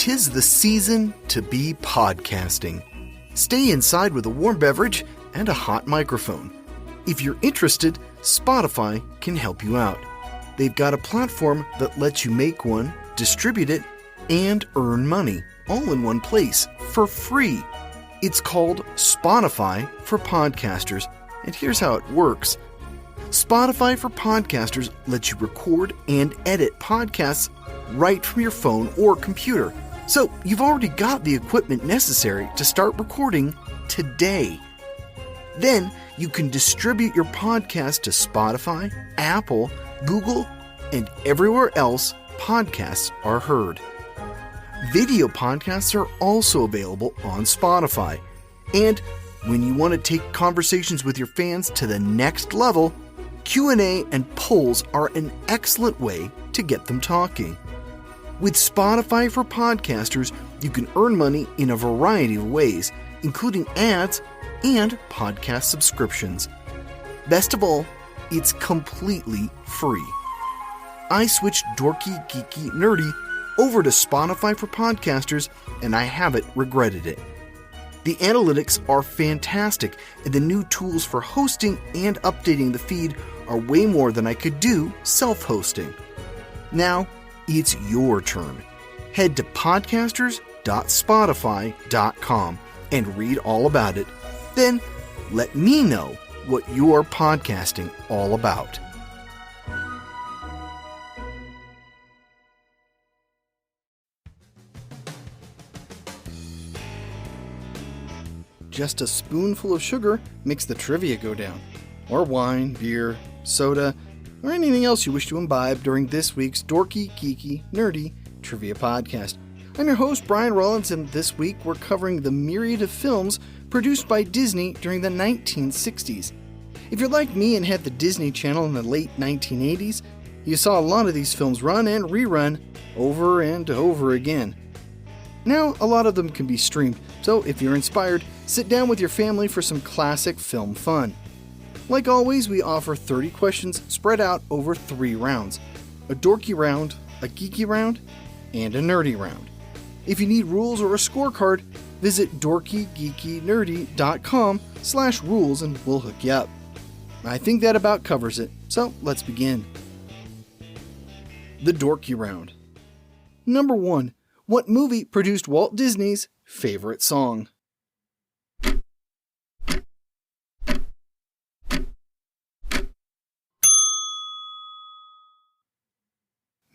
'Tis the season to be podcasting. Stay inside with a warm beverage and a hot microphone. If you're interested, Spotify can help you out. They've got a platform that lets you make one, distribute it, and earn money all in one place for free. It's called Spotify for Podcasters, and here's how it works. Spotify for Podcasters lets you record and edit podcasts right from your phone or computer. So you've already got the equipment necessary to start recording today. Then you can distribute your podcast to Spotify, Apple, Google, and everywhere else podcasts are heard. Video podcasts are also available on Spotify. And when you want to take conversations with your fans to the next level, Q&A and polls are an excellent way to get them talking. With Spotify for Podcasters, you can earn money in a variety of ways, including ads and podcast subscriptions. Best of all, it's completely free. I switched Dorky, Geeky, Nerdy over to Spotify for Podcasters, and I haven't regretted it. The analytics are fantastic, and the new tools for hosting and updating the feed are way more than I could do self-hosting. Now, it's your turn. Head to podcasters.spotify.com and read all about it. Then, let me know what you're podcasting all about. Just a spoonful of sugar makes the trivia go down. Or wine, beer, soda, or anything else you wish to imbibe during this week's Dorky, Geeky, Nerdy Trivia Podcast. I'm your host, Brian Rollins, and this week we're covering the myriad of films produced by Disney during the 1960s. If you're like me and had the Disney Channel in the late 1980s, you saw a lot of these films run and rerun over and over again. Now, a lot of them can be streamed, so if you're inspired, sit down with your family for some classic film fun. Like always, we offer 30 questions spread out over 3 rounds. A dorky round, a geeky round, and a nerdy round. If you need rules or a scorecard, visit dorkygeekynerdy.com/rules and we'll hook you up. I think that about covers it, so let's begin. The dorky round. Number 1. What movie produced Walt Disney's favorite song?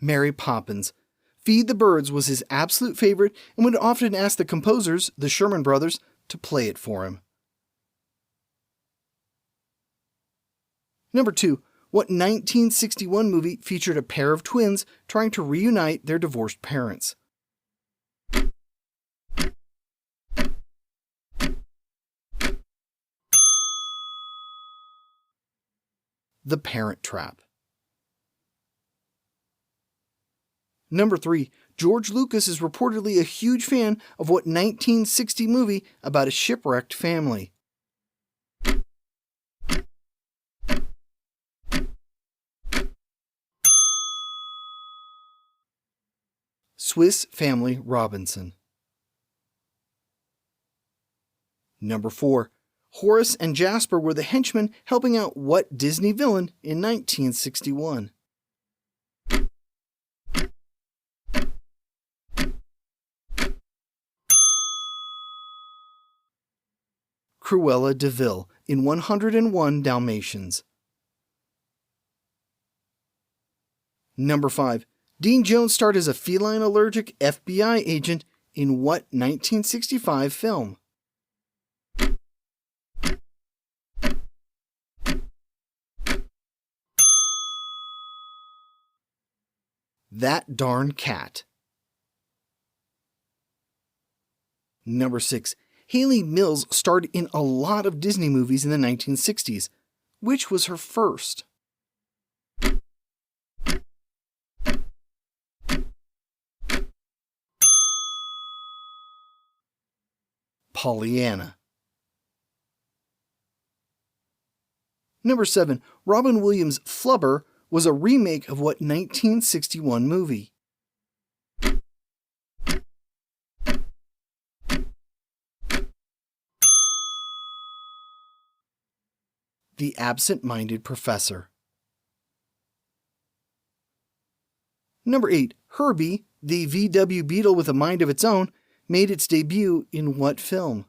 Mary Poppins. Feed the Birds was his absolute favorite and would often ask the composers, the Sherman Brothers, to play it for him. Number 2. What 1961 movie featured a pair of twins trying to reunite their divorced parents? The Parent Trap. Number 3. George Lucas is reportedly a huge fan of what 1960 movie about a shipwrecked family? Swiss Family Robinson. Number 4. Horace and Jasper were the henchmen helping out what Disney villain in 1961? Cruella de Vil in 101 Dalmatians. Number 5. Dean Jones starred as a feline allergic FBI agent in what 1965 film? That Darn Cat. Number 6. Hayley Mills starred in a lot of Disney movies in the 1960s. Which was her first? Pollyanna. Number 7. Robin Williams' Flubber was a remake of what 1961 movie? The Absent-Minded Professor. Number 8. Herbie, the VW Beetle with a mind of its own, made its debut in what film?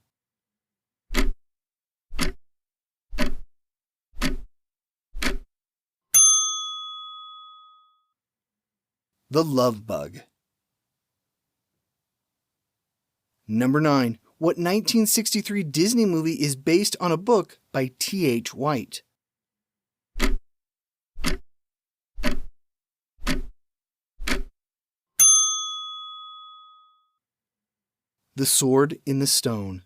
The Love Bug. Number 9. What 1963 Disney movie is based on a book by T.H. White? The Sword in the Stone.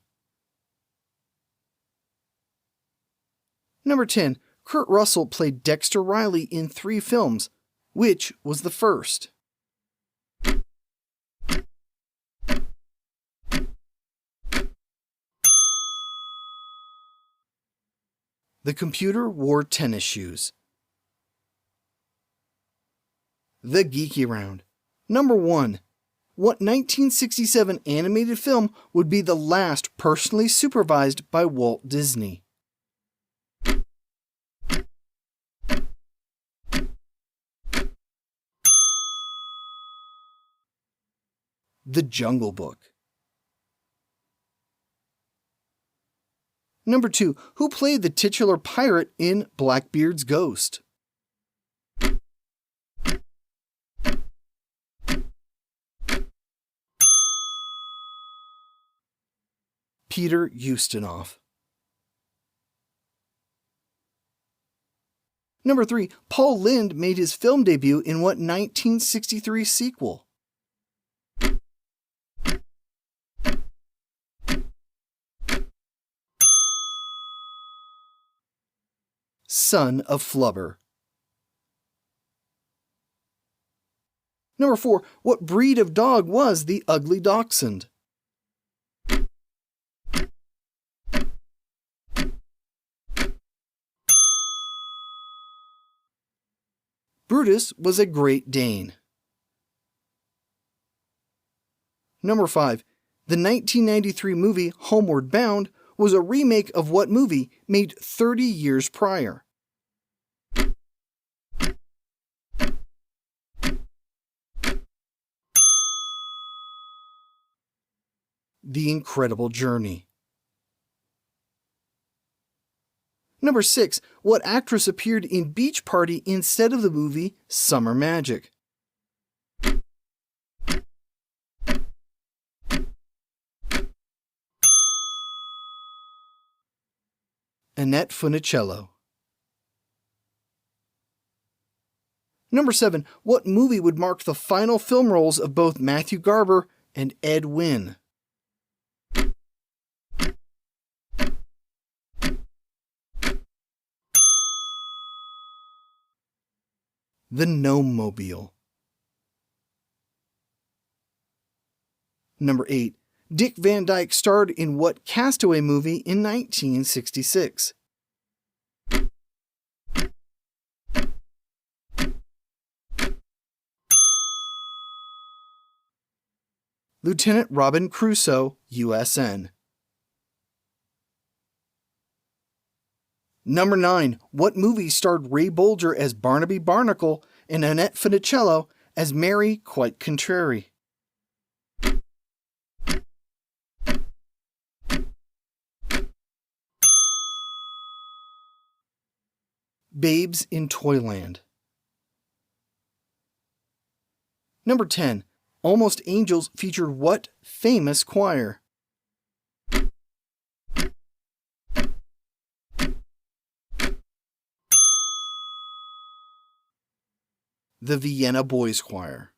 Number 10. Kurt Russell played Dexter Riley in 3 films. Which was the first? The Computer Wore Tennis Shoes. The Geeky Round. Number 1. What 1967 animated film would be the last personally supervised by Walt Disney? The Jungle Book. Number 2. Who played the titular pirate in Blackbeard's Ghost? Peter Ustinov. Number 3. Paul Lynde made his film debut in what 1963 sequel? Son of Flubber. Number 4. What breed of dog was the Ugly Dachshund? Brutus was a Great Dane. Number 5. The 1993 movie Homeward Bound was a remake of what movie made 30 years prior? The Incredible Journey. Number 6. What actress appeared in Beach Party instead of the movie Summer Magic? Annette Funicello. Number 7. What movie would mark the final film roles of both Matthew Garber and Ed Wynn? The Gnome-Mobile. Number 8. Dick Van Dyke starred in what Castaway movie in 1966? Lieutenant Robin Crusoe, USN. Number 9. What movie starred Ray Bolger as Barnaby Barnacle and Annette Funicello as Mary Quite Contrary? Babes in Toyland. Number 10. Almost Angels featured what famous choir? The Vienna Boys Choir.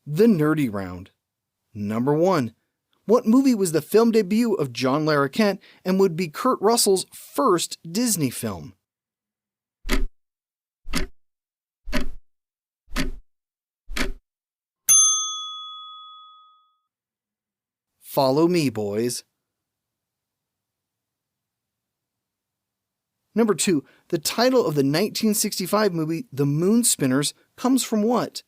The Nerdy Round. Number 1. What movie was the film debut of John Larroquette and would be Kurt Russell's first Disney film? Follow Me, Boys. Number 2. The title of the 1965 movie The Moon Spinners comes from what?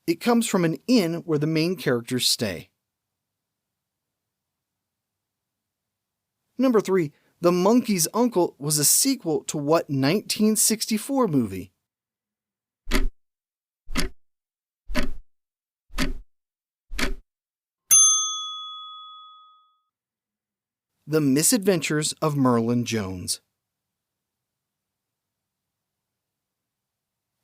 It comes from an inn where the main characters stay. Number 3. The Monkey's Uncle was a sequel to what 1964 movie? The Misadventures of Merlin Jones.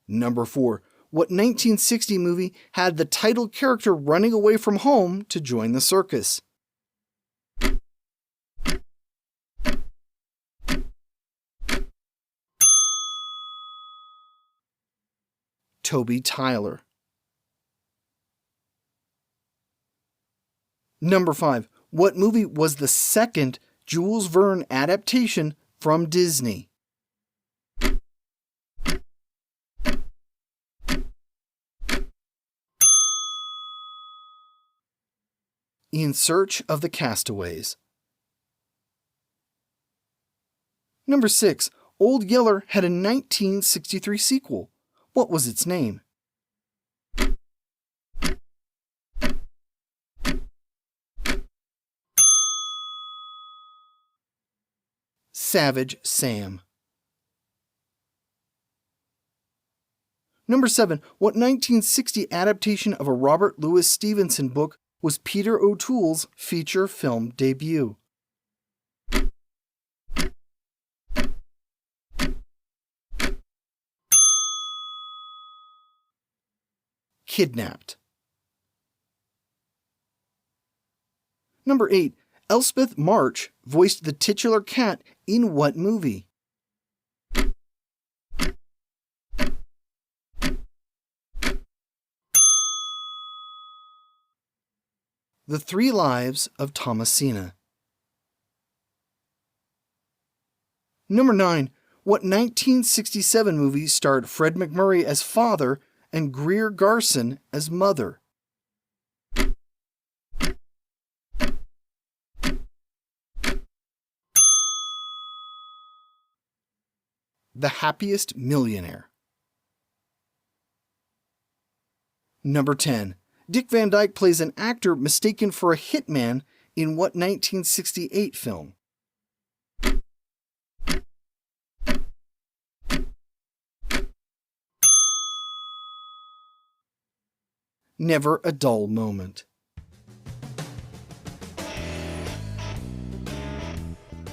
Number 4. What 1960 movie had the title character running away from home to join the circus? Toby Tyler. Number 5. What movie was the second Jules Verne adaptation from Disney? In Search of the Castaways. Number 6. Old Yeller had a 1963 sequel. What was its name? Savage Sam. Number 7. What 1960 adaptation of a Robert Louis Stevenson book was Peter O'Toole's feature film debut? Kidnapped. Number 8. Elspeth March voiced the titular cat in what movie? The Three Lives of Thomasina. Number 9. What 1967 movie starred Fred MacMurray as father and Greer Garson as mother? The Happiest Millionaire. Number 10. Dick Van Dyke plays an actor mistaken for a hitman in what 1968 film? Never a Dull Moment.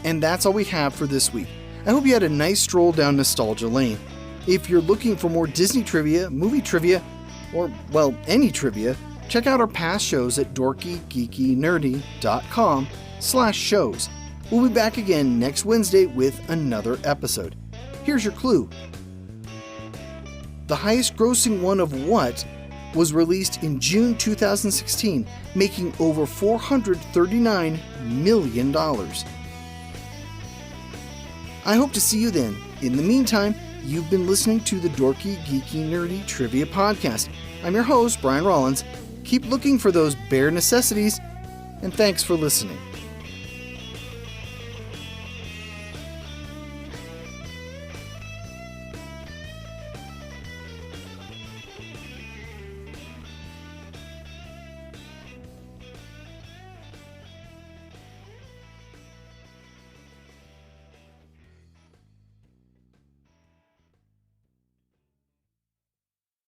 And that's all we have for this week. I hope you had a nice stroll down nostalgia lane. If you're looking for more Disney trivia, movie trivia, or, well, any trivia, check out our past shows at dorkygeekynerdy.com/shows. We'll be back again next Wednesday with another episode. Here's your clue. The highest grossing one of what was released in June 2016, making over $439 million. I hope to see you then. In the meantime, you've been listening to the Dorky, Geeky, Nerdy Trivia Podcast. I'm your host, Brian Rollins. Keep looking for those bare necessities, and thanks for listening.